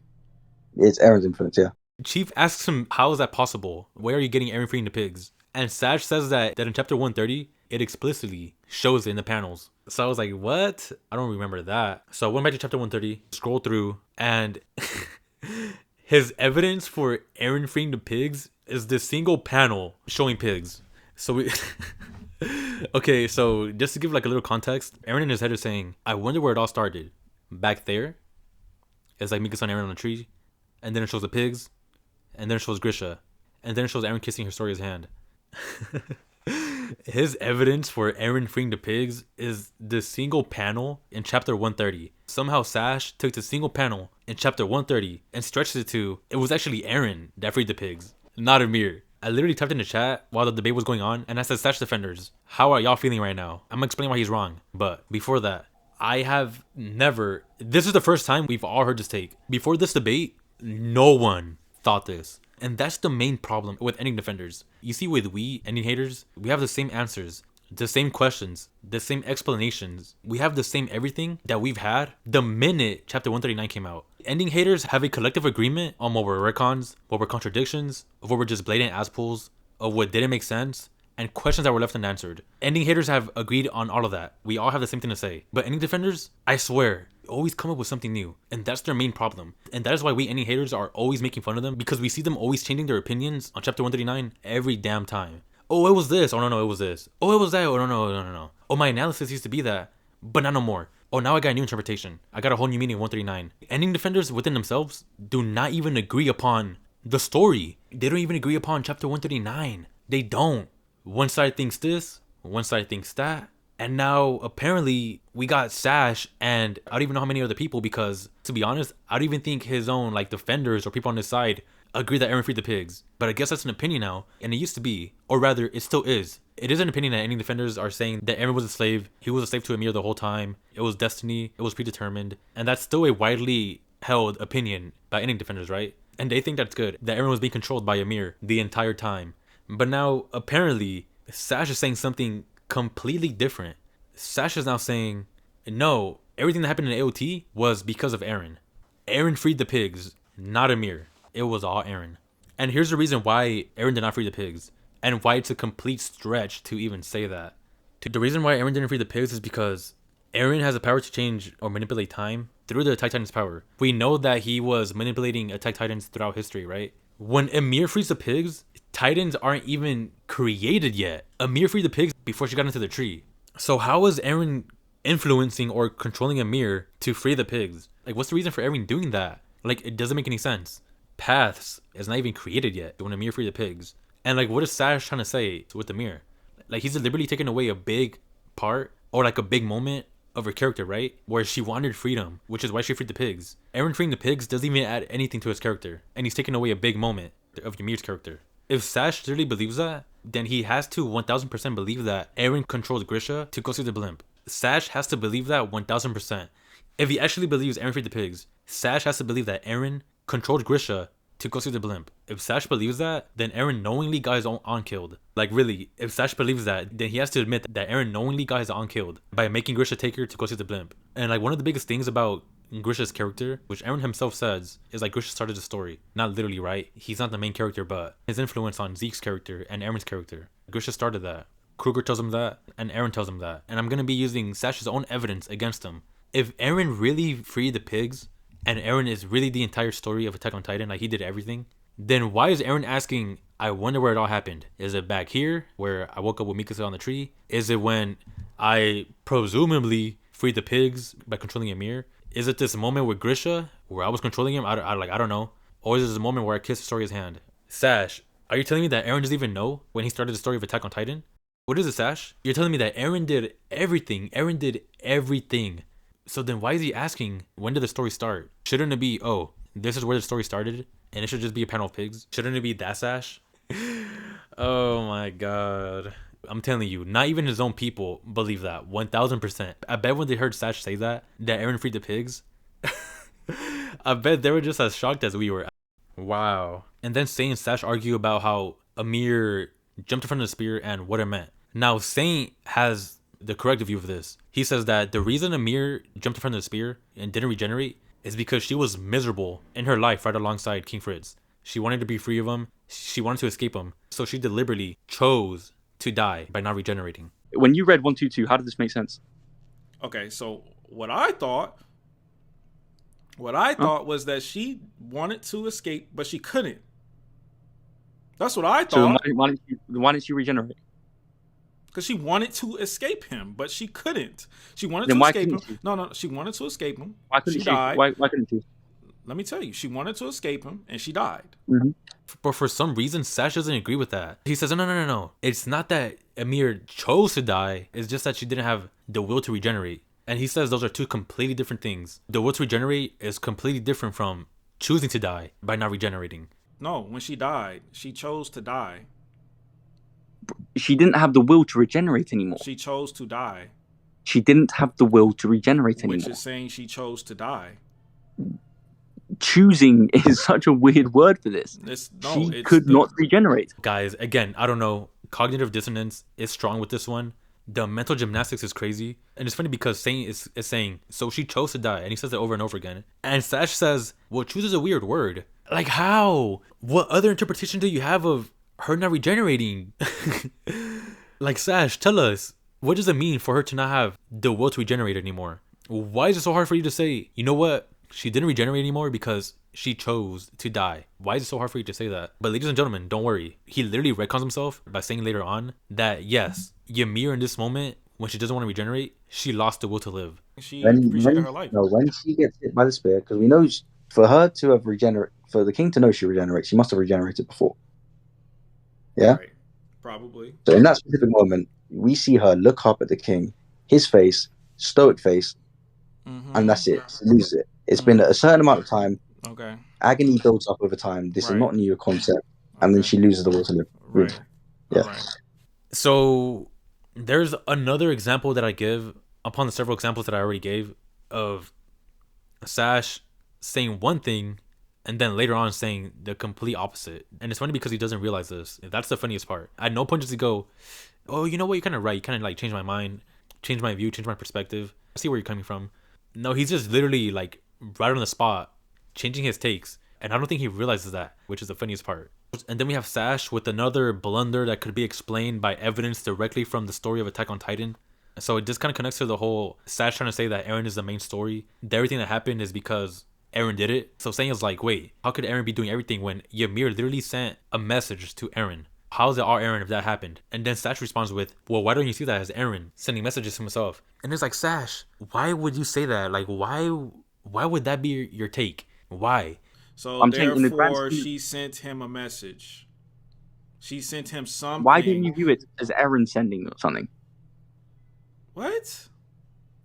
It's Eren's influence, yeah. Chief asks him, how is that possible? Where are you getting Eren freeing the pigs? And Sash says that in chapter 130, it explicitly shows it in the panels. So I was like, what? I don't remember that. So I went back to chapter 130, scrolled through, and his evidence for Eren freeing the pigs is this single panel showing pigs. So we... Okay, so just to give like a little context, Eren in his head is saying, I wonder where it all started. Back there, it's like Mikasa and Eren on a tree, and then it shows the pigs, and then it shows Grisha, and then it shows Eren kissing Historia's hand. His evidence for Eren freeing the pigs is the single panel in chapter 130. Somehow Sash took the single panel in chapter 130 and stretched it to, it was actually Eren that freed the pigs, not Ymir. I literally typed in the chat while the debate was going on, and I said, Sash defenders, how are y'all feeling right now? I'm gonna explain why he's wrong. But before that, I have never, this is the first time we've all heard this take. Before this debate, no one thought this. And that's the main problem with ending defenders. You see, with we, ending haters, we have the same answers, the same questions, the same explanations. We have the same everything that we've had the minute chapter 139 came out. Ending haters have a collective agreement on what were retcons, what were contradictions, of what were just blatant ass pulls, of what didn't make sense, and questions that were left unanswered. Ending haters have agreed on all of that. We all have the same thing to say. But ending defenders, I swear, always come up with something new, and that's their main problem. And that is why we ending haters are always making fun of them, because we see them always changing their opinions on chapter 139 every damn time. Oh, it was this. Oh, no, it was this. Oh, it was that. Oh, no. Oh, my analysis used to be that, but not no more. Oh, now I got a new interpretation. I got a whole new meaning of 139. Ending defenders within themselves do not even agree upon the story. They don't even agree upon chapter 139. They don't. One side thinks this, one side thinks that. And now, apparently, we got Sash, and I don't even know how many other people, because, to be honest, I don't even think his own, like, defenders or people on his side agree that Eren freed the pigs. But I guess that's an opinion now, and it used to be, or rather, it still is. It is an opinion that ending defenders are saying that Eren was a slave, he was a slave to Ymir the whole time, it was destiny, it was predetermined, and that's still a widely held opinion by ending defenders, right? And they think that's good, that Eren was being controlled by Ymir the entire time. But now, apparently, Sash is saying something completely different. Sash is now saying, no, everything that happened in AOT was because of Eren. Eren freed the pigs, not Ymir. It was all Eren. And here's the reason why Eren did not free the pigs, and why it's a complete stretch to even say that. The reason why Eren didn't free the pigs is because Eren has the power to change or manipulate time through the Attack Titan's power. We know that he was manipulating Attack Titans throughout history, right? When Ymir frees the pigs, Titans aren't even created yet. Ymir freed the pigs before she got into the tree. So how is Eren influencing or controlling Ymir to free the pigs? Like, what's the reason for Eren doing that? Like, it doesn't make any sense. Paths is not even created yet when Ymir freed the pigs. And like, what is Sash trying to say with Ymir? Like, he's deliberately taking away a big part or like a big moment of her character, right? Where she wanted freedom, which is why she freed the pigs. Eren freeing the pigs doesn't even add anything to his character, and he's taking away a big moment of Ymir's character. If Sash really believes that, then he has to 1000% believe that Eren controls Grisha to go see the blimp. Sash has to believe that 1000%. If he actually believes Eren freed the pigs, Sash has to believe that Eren controlled Grisha to go see the blimp. If Sash believes that, then Eren knowingly got his own killed. Like, really, if Sash believes that, then he has to admit that Eren knowingly got his own killed by making Grisha take her to go see the blimp. And like, one of the biggest things about Grisha's character, which Eren himself says, is like Grisha started the story. Not literally, right? He's not the main character, but his influence on Zeke's character and Eren's character. Grisha started that. Kruger tells him that, and Eren tells him that. And I'm gonna be using Sash's own evidence against him. If Eren really freed the pigs, and Eren is really the entire story of Attack on Titan, like he did everything, then why is Eren asking, I wonder where it all happened? Is it back here, where I woke up with Mikasa on the tree? Is it when I presumably freed the pigs by controlling Ymir? Is it this moment with Grisha, where I was controlling him? I don't know. Or is it this moment where I kissed Storia's hand? Sash, are you telling me that Eren doesn't even know when he started the story of Attack on Titan? What is it, Sash? You're telling me that Eren did everything. Eren did everything. So then why is he asking, when did the story start? Shouldn't it be, oh, this is where the story started, and it should just be a panel of pigs? Shouldn't it be that, Sash? Oh my god. I'm telling you, not even his own people believe that, 1000%. I bet when they heard Sash say that Eren freed the pigs, I bet they were just as shocked as we were. Wow. And then Saint and Sash argue about how Ymir jumped in front of the spear and what it meant. Now, Saint has the correct view of this. He says that the reason Ymir jumped in front of the spear and didn't regenerate is because she was miserable in her life right alongside King Fritz. She wanted to be free of him. She wanted to escape him. So she deliberately chose to die by not regenerating. When you read 122, how did this make sense? Okay, so what I thought was that she wanted to escape, but she couldn't. That's what I thought. So why didn't she regenerate? Because she wanted to escape him, but she couldn't. She wanted Then to why escape him. couldn't she? No, she wanted to escape him. Why couldn't she? Died. Why couldn't she? Let me tell you, she wanted to escape him, and she died. Mm-hmm. But for some reason, Sash doesn't agree with that. He says, no. It's not that Ymir chose to die. It's just that she didn't have the will to regenerate. And he says those are two completely different things. The will to regenerate is completely different from choosing to die by not regenerating. No, when she died, she chose to die. She didn't have the will to regenerate anymore. She chose to die. She didn't have the will to regenerate anymore. Which is saying she chose to die. Choosing is such a weird word for this. She could not regenerate. Guys, again, I don't know. Cognitive dissonance is strong with this one. The mental gymnastics is crazy. And it's funny because Saint is saying, so she chose to die. And he says it over and over again. And Sash says, well, choose is a weird word. Like, how? What other interpretation do you have of her not regenerating? Like, Sash, tell us, what does it mean for her to not have the will to regenerate anymore? Why is it so hard for you to say, you know what? She didn't regenerate anymore because she chose to die. Why is it so hard for you to say that? But ladies and gentlemen, don't worry. He literally retcons himself by saying later on that, yes, Ymir in this moment, when she doesn't want to regenerate, she lost the will to live. She appreciated her life. No, when she gets hit by the spear, because we know for her to have regenerated, for the king to know she regenerates, she must have regenerated before. Yeah? Right. Probably. So in that specific moment, we see her look up at the king, his face, stoic face, and that's it. She loses it. It's been a certain amount of time. Okay. Agony builds up over time. This is not new concept. And then she loses the will to live. Right. Yeah. Right. So there's another example that I give upon the several examples that I already gave of Sash saying one thing and then later on saying the complete opposite. And it's funny because he doesn't realize this. That's the funniest part. At no point does he go, oh, you know what? You're kind of right. You kind of like changed my mind. change my view, change my perspective. I see where you're coming from. No, he's just literally like right on the spot, changing his takes. And I don't think he realizes that, which is the funniest part. And then we have Sash with another blunder that could be explained by evidence directly from the story of Attack on Titan. So it just kind of connects to the whole Sash trying to say that Eren is the main story. That everything that happened is because Eren did it. So saying is like, wait, how could Eren be doing everything when Ymir literally sent a message to Eren? How is it all Eren if that happened? And then Sash responds with, well, why don't you see that as Eren sending messages to himself? And it's like, Sash, why would you say that? Like, why would that be your take? Why? So therefore, she sent him a message. She sent him something. Why didn't you view it as Eren sending something? What?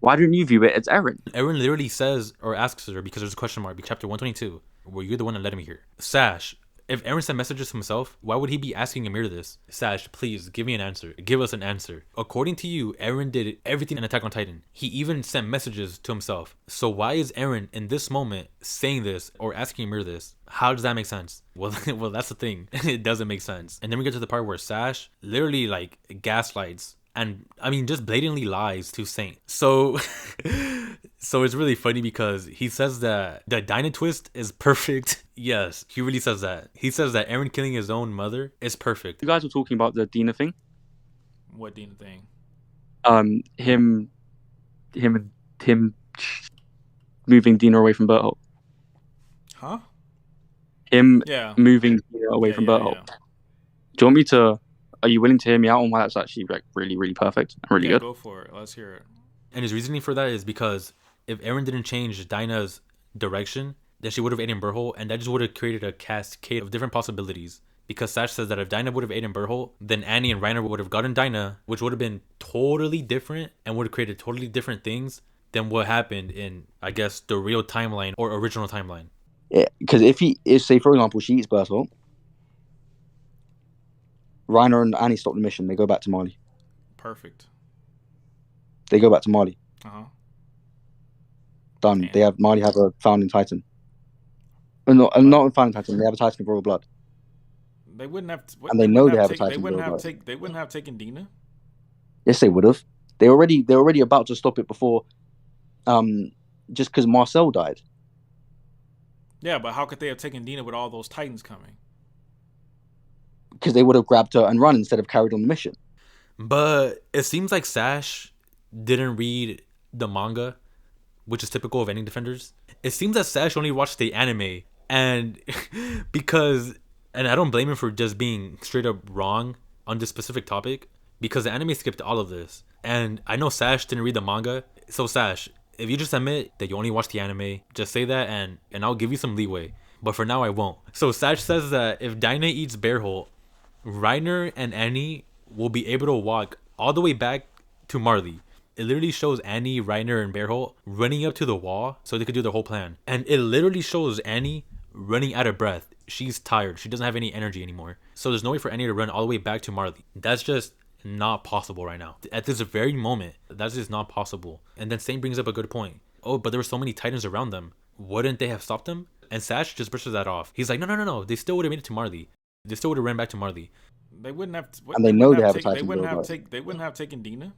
Why didn't you view it as Eren? Eren literally says or asks her, because there's a question mark, chapter 122, where you're the one that let me hear. Sash, if Eren sent messages to himself, why would he be asking Ymir this? Sash, please, give me an answer. Give us an answer. According to you, Eren did everything in Attack on Titan. He even sent messages to himself. So why is Eren, in this moment, saying this or asking Ymir this? How does that make sense? Well, that's the thing. It doesn't make sense. And then we get to the part where Sash literally, like, gaslights and, I mean, just blatantly lies to Saint. So it's really funny because he says that the Dina twist is perfect. Yes, he really says that. He says that Eren killing his own mother is perfect. You guys were talking about the Dina thing. What Dina thing? Him moving Dina away from Berthold. Huh? Him moving Dina away from Berthold. Do you want me to... Are you willing to hear me out on why that's actually like really, really perfect and really good? Go for it. Let's hear it. And his reasoning for that is because if Eren didn't change Dina's direction, then she would have aided Berthold, and that just would have created a cascade of different possibilities. Because Sash says that if Dina would have aided Berthold, then Annie and Reiner would have gotten Dina, which would have been totally different and would have created totally different things than what happened in, I guess, the real timeline or original timeline. Yeah, because if say, for example, she eats Berthold, Reiner and Annie stop the mission. They go back to Mali. Perfect. They go back to Mali. Done. Damn. Mali have a founding Titan. Not a founding Titan. They have a Titan of royal blood. They wouldn't have. And they know they have a Titan. They wouldn't have taken Dina. Yes, they would have. They're already about to stop it before, just because Marcel died. Yeah, but how could they have taken Dina with all those Titans coming? Because they would have grabbed her and run instead of carried on the mission. But it seems like Sash didn't read the manga, which is typical of ending defenders. It seems that Sash only watched the anime, and and I don't blame him for just being straight up wrong on this specific topic, because the anime skipped all of this. And I know Sash didn't read the manga. So Sash, if you just admit that you only watched the anime, just say that and I'll give you some leeway. But for now, I won't. So Sash says that if Dina eats Berthold, Reiner and Annie will be able to walk all the way back to Marley. It literally shows Annie, Reiner, and Berthold running up to the wall so they could do their whole plan. And it literally shows Annie running out of breath. She's tired. She doesn't have any energy anymore. So there's no way for Annie to run all the way back to Marley. That's just not possible right now. At this very moment, that's just not possible. And then Saint brings up a good point. Oh, but there were so many Titans around them. Wouldn't they have stopped them? And Sash just brushes that off. He's like, no. They still would have made it to Marley. They still would have ran back to Marley. They wouldn't have. And they know they have a Titan. They wouldn't have taken Dina.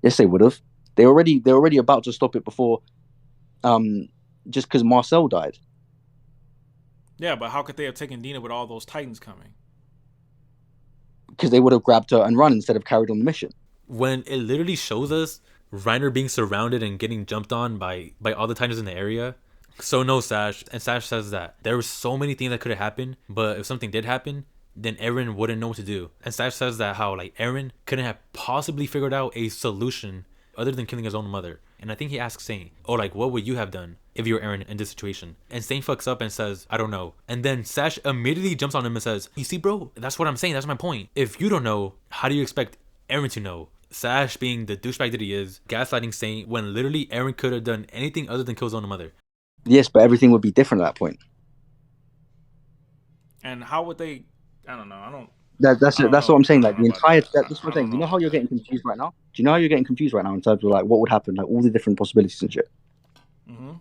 Yes, they would have. They're already about to stop it before, just because Marcel died. Yeah, but how could they have taken Dina with all those Titans coming? Because they would have grabbed her and run instead of carried on the mission. When it literally shows us Reiner being surrounded and getting jumped on by all the Titans in the area. So no, Sash. And Sash says that there were so many things that could have happened, but if something did happen, then Eren wouldn't know what to do. And Sash says that how like Eren couldn't have possibly figured out a solution other than killing his own mother. And I think he asks Saint, oh, like, what would you have done if you were Eren in this situation? And Saint fucks up and says, I don't know. And then Sash immediately jumps on him and says, you see, bro, that's what I'm saying. That's my point. If you don't know, how do you expect Eren to know? Sash, being the douchebag that he is, gaslighting Saint when literally Eren could have done anything other than kill his own mother. Yes, but everything would be different at that point. And how would they? I don't know. That's what I'm saying. Like the entire. That's what I'm saying. You know how you're getting confused right now? Do you know how you're getting confused right now in terms of like what would happen, like all the different possibilities and shit? Mm-hmm.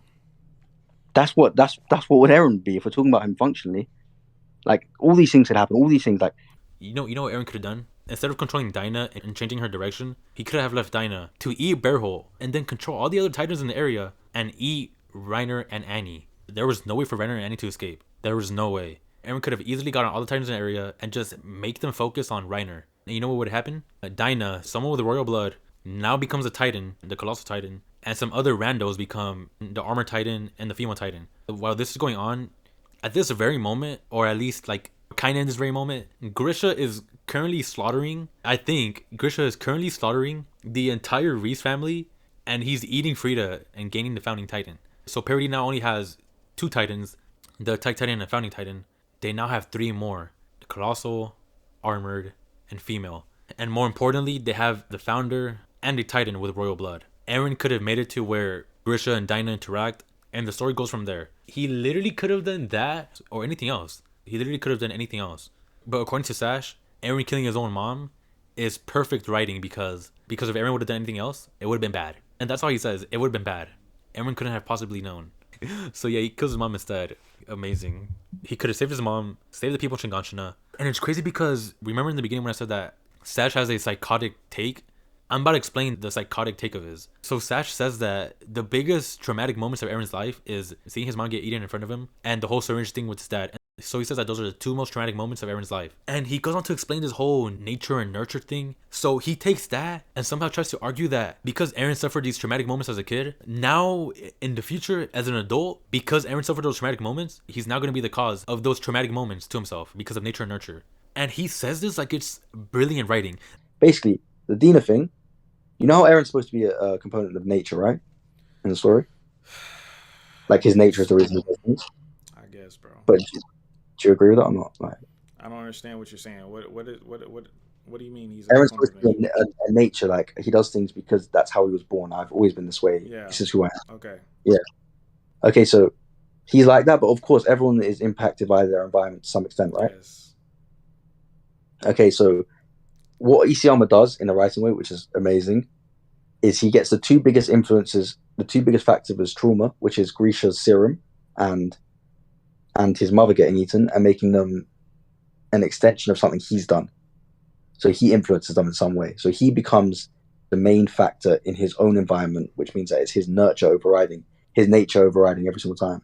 That's what would Eren be if we're talking about him functionally. Like all these things could happen. All these things, like you know what Eren could have done? Instead of controlling Dina and changing her direction, he could have left Dina to eat Bearhole and then control all the other Titans in the area and eat Reiner and Annie. There was no way for Reiner and Annie to escape. There was no way. Eren could have easily gotten all the Titans in the area and just make them focus on Reiner. And you know what would happen? Dina, someone with royal blood, now becomes a Titan, the Colossal Titan, and some other randos become the Armor Titan and the Female Titan. While this is going on, at this very moment, or at least like kind of in this very moment, Grisha is currently slaughtering, Grisha is currently slaughtering the entire Reese family, and he's eating Frida and gaining the Founding Titan. So Parody now only has 2 Titans, the Titan and the Founding Titan. They now have 3 more, the Colossal, Armored, and Female. And more importantly, they have the Founder and the Titan with royal blood. Eren could have made it to where Grisha and Dina interact, and the story goes from there. He literally could have done that or anything else. But according to Sash, Eren killing his own mom is perfect writing because if Eren would have done anything else, it would have been bad. And that's all he says, it would have been bad. Eren couldn't have possibly known. So yeah, he kills his mom instead. Amazing. He could have saved his mom, saved the people of Shinganshina. And it's crazy because, remember in the beginning when I said that Sash has a psychotic take? I'm about to explain the psychotic take of his. So Sash says that the biggest traumatic moments of Eren's life is seeing his mom get eaten in front of him and the whole syringe thing with his dad. So he says that those are the 2 most traumatic moments of Eren's life. And he goes on to explain this whole nature and nurture thing. So he takes that and somehow tries to argue that because Eren suffered these traumatic moments as a kid, now in the future as an adult, because Eren suffered those traumatic moments, he's now going to be the cause of those traumatic moments to himself because of nature and nurture. And he says this like it's brilliant writing. Basically, the Dina thing, you know how Eren's supposed to be a component of nature, right? In the story? Like his nature is the reason he does things. I guess, bro. But do you agree with that or not? Like, I don't understand what you're saying. What do you mean he's Eren's supposed to be a nature, like he does things because that's how he was born. I've always been this way. Yeah. This is who I am. Okay. Yeah. Okay, so he's like that, but of course everyone is impacted by their environment to some extent, right? Yes. Okay, so what Isayama does in a writing way, which is amazing, is he gets the 2 biggest influences, the 2 biggest factors of his trauma, which is Grisha's serum and his mother getting eaten, and making them an extension of something he's done. So he influences them in some way. So he becomes the main factor in his own environment, which means that it's his nature overriding every single time.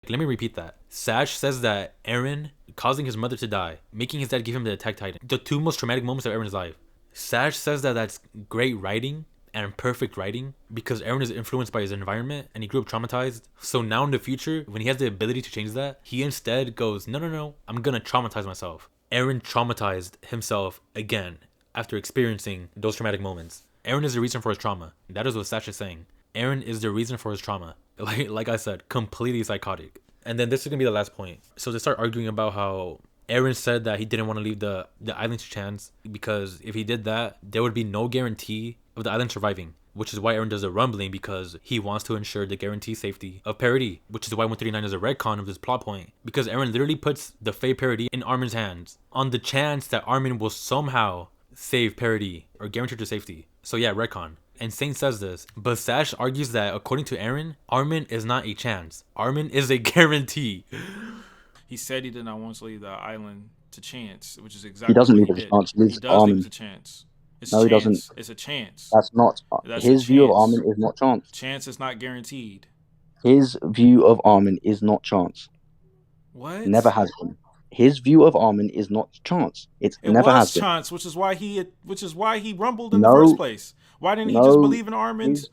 Let me repeat that. Sash says that Eren causing his mother to die, making his dad give him the attack titan, the 2 most traumatic moments of Eren's life. Sash says that that's great writing and perfect writing because Eren is influenced by his environment and he grew up traumatized. So now in the future, when he has the ability to change that, he instead goes, no, I'm gonna traumatize myself. Eren traumatized himself again after experiencing those traumatic moments. Eren is the reason for his trauma. That is what Sash is saying. Eren is the reason for his trauma. Like I said, completely psychotic. And then this is gonna be the last point. So they start arguing about how Eren said that he didn't want to leave the island to chance because if he did that, there would be no guarantee of the island surviving, which is why Eren does the rumbling because he wants to ensure the guaranteed safety of Parody, which is why 139 is a retcon of this plot point because Eren literally puts the Fae Parody in Armin's hands on the chance that Armin will somehow save Parody or guarantee her safety. So yeah, retcon. And Saint says this, but Sash argues that according to Eren, Armin is not a chance. Armin is a guarantee. He said he did not want to leave the island to chance, which is exactly he doesn't what leave he it a chance. He does leave it a chance. No, he doesn't. It's a chance. That's not his view of Armin is not chance. Chance is not guaranteed. His view of Armin is not chance. What? Never has been. His view of Armin is not chance. It never has been. Chance, which is why he rumbled in the first place. Why didn't he just believe in Armin's?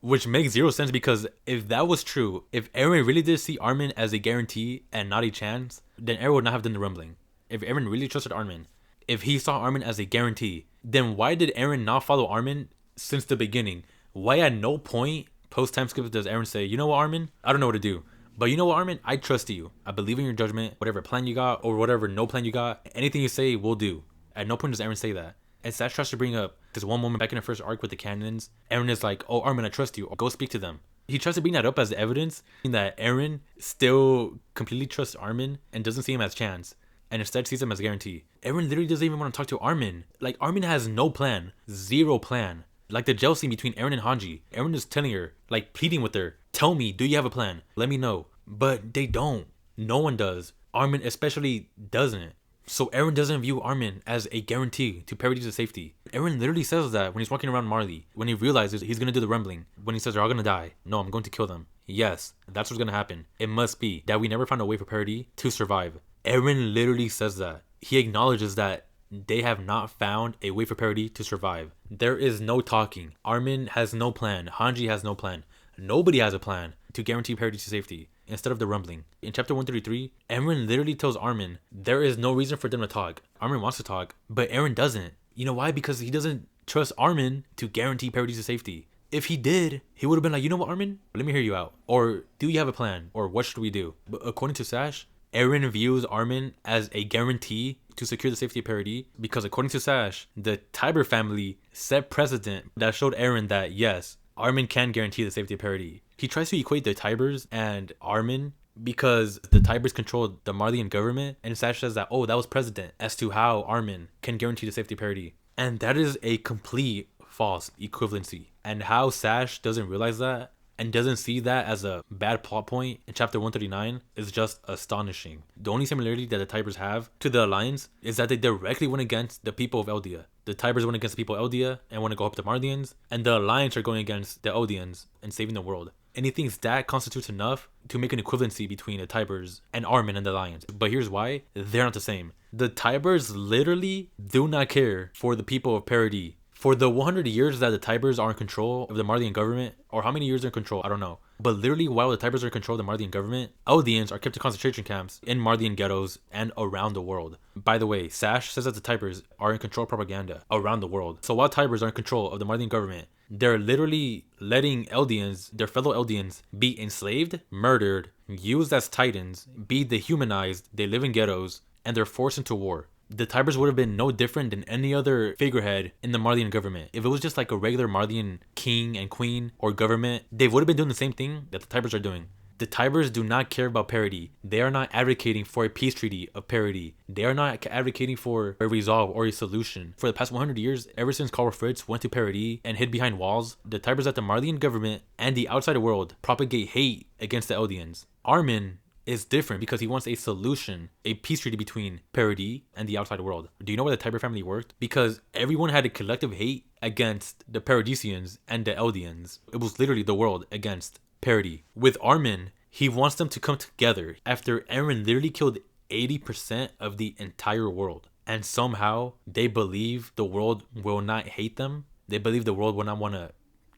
Which makes zero sense because if that was true, if Eren really did see Armin as a guarantee and not a chance, then Eren would not have done the rumbling. If Eren really trusted Armin, if he saw Armin as a guarantee, then why did Eren not follow Armin since the beginning? Why at no point post time skip does Eren say, you know what, Armin? I don't know what to do. But you know what, Armin? I trust you. I believe in your judgment. Whatever plan you got or whatever no plan you got, anything you say, we'll do. At no point does Eren say that. And Sash tries to bring up this one moment back in the first arc with the cannons. Eren is like, oh, Armin, I trust you. Go speak to them. He tries to bring that up as evidence that Eren still completely trusts Armin and doesn't see him as chance. And instead sees him as guarantee. Eren literally doesn't even want to talk to Armin. Like, Armin has no plan. Zero plan. Like the jail scene between Eren and Hanji. Eren is telling her, like pleading with her, tell me, do you have a plan? Let me know. But they don't. No one does. Armin especially doesn't. So Eren doesn't view Armin as a guarantee to parity to safety. Eren literally says that when he's walking around Marley, when he realizes he's gonna do the rumbling, when he says they're all gonna die. No, I'm going to kill them. Yes, that's what's gonna happen. It must be that we never found a way for parity to survive. Eren literally says that. He acknowledges that they have not found a way for parity to survive. There is no talking. Armin has no plan. Hanji has no plan. Nobody has a plan to guarantee parity to safety instead of the rumbling. In chapter 133, Eren literally tells Armin there is no reason for them to talk. Armin wants to talk, but Eren doesn't. You know why? Because he doesn't trust Armin to guarantee parity to safety. If he did, he would have been like, you know what, Armin? Let me hear you out. Or do you have a plan? Or what should we do? But according to Sash, Eren views Armin as a guarantee to secure the safety of parity because according to Sash, the Tiber family set precedent that showed Eren that yes, Armin can guarantee the safety of parity. He tries to equate the Tibers and Armin because the Tibers control the Marleyan government, and Sash says that, oh, that was precedent as to how Armin can guarantee the safety of parity. And that is a complete false equivalency. And how Sash doesn't realize that and doesn't see that as a bad plot point in chapter 139 is just astonishing. The only similarity that the Tibers have to the Alliance is that they directly went against the people of Eldia. The Tibers went against the people of Eldia and want to go up to the Marleyans, and the Alliance are going against the Eldians and saving the world. And he thinks that constitutes enough to make an equivalency between the Tibers and Armin and the Alliance. But here's why. They're not the same. The Tibers literally do not care for the people of parity. For the 100 years that the Tibers are in control of the Marleyan government, or how many years they're in control, I don't know. But literally while the Tibers are in control of the Marleyan government, Eldians are kept in concentration camps in Marleyan ghettos and around the world. By the way, Sash says that the Tibers are in control of propaganda around the world. So while Tibers are in control of the Marleyan government, they're literally letting Eldians, their fellow Eldians, be enslaved, murdered, used as titans, be dehumanized, they live in ghettos, and they're forced into war. The Tibers would have been no different than any other figurehead in the Marleyan government. If it was just like a regular Marleyan king and queen or government, they would have been doing the same thing that the Tibers are doing. The Tibers do not care about parity. They are not advocating for a peace treaty of parity. They are not advocating for a resolve or a solution. For the past 100 years, ever since Karl Fritz went to parity and hid behind walls, the Tibers at the Marleyan government and the outside world propagate hate against the Eldians. Armin is different because he wants a solution, a peace treaty between parity and the outside world. Do you know why the Tiber family worked? Because everyone had a collective hate against the Paradisians and the Eldians. It was literally the world against parity. With Armin, he wants them to come together after Eren literally killed 80% of the entire world. And somehow they believe the world will not hate them. They believe the world will not want to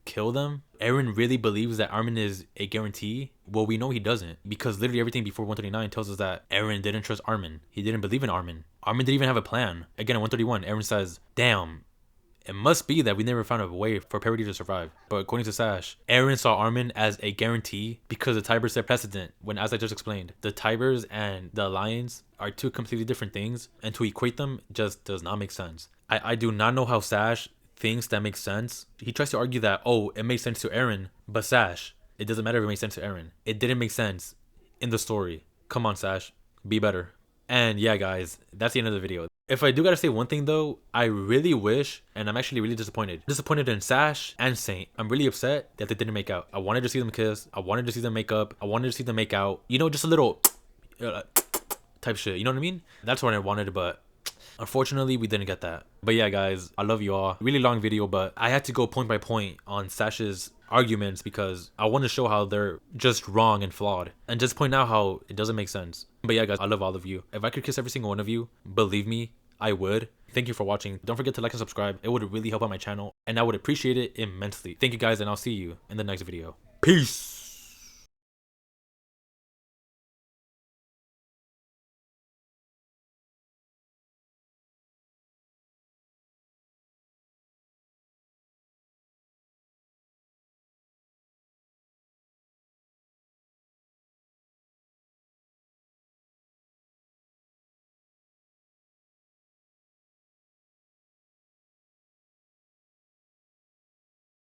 kill them. Eren really believes that Armin is a guarantee. Well, we know he doesn't, because literally everything before 139 tells us that Eren didn't trust Armin. He didn't believe in Armin. Armin didn't even have a plan. Again, in 131, Eren says, damn, it must be that we never found a way for parity to survive. But according to Sash, Eren saw Armin as a guarantee because the Tibers set precedent when, as I just explained, the Tibers and the Alliance are two completely different things, and to equate them just does not make sense. I do not know how Sash thinks that makes sense. He tries to argue that, oh, it makes sense to Eren, but Sash, it doesn't matter if it makes sense to Eren. It didn't make sense in the story. Come on, Sash, be better. And yeah, guys, that's the end of the video. If I do gotta say one thing though, I really wish, and I'm actually really disappointed in Sash and Saint. I'm really upset that they didn't make out. I wanted to see them kiss. I wanted to see them make up. I wanted to see them make out. You know, just a little type shit. You know what I mean? That's what I wanted, but unfortunately, we didn't get that. But yeah, guys, I love you all. Really long video, but I had to go point by point on Sash's arguments because I want to show how they're just wrong and flawed, and just point out how it doesn't make sense. But yeah, guys, I love all of you. If I could kiss every single one of you, believe me, I would. Thank you for watching. Don't forget to like and subscribe. It would really help out my channel, and I would appreciate it immensely. Thank you, guys, and I'll see you in the next video. Peace.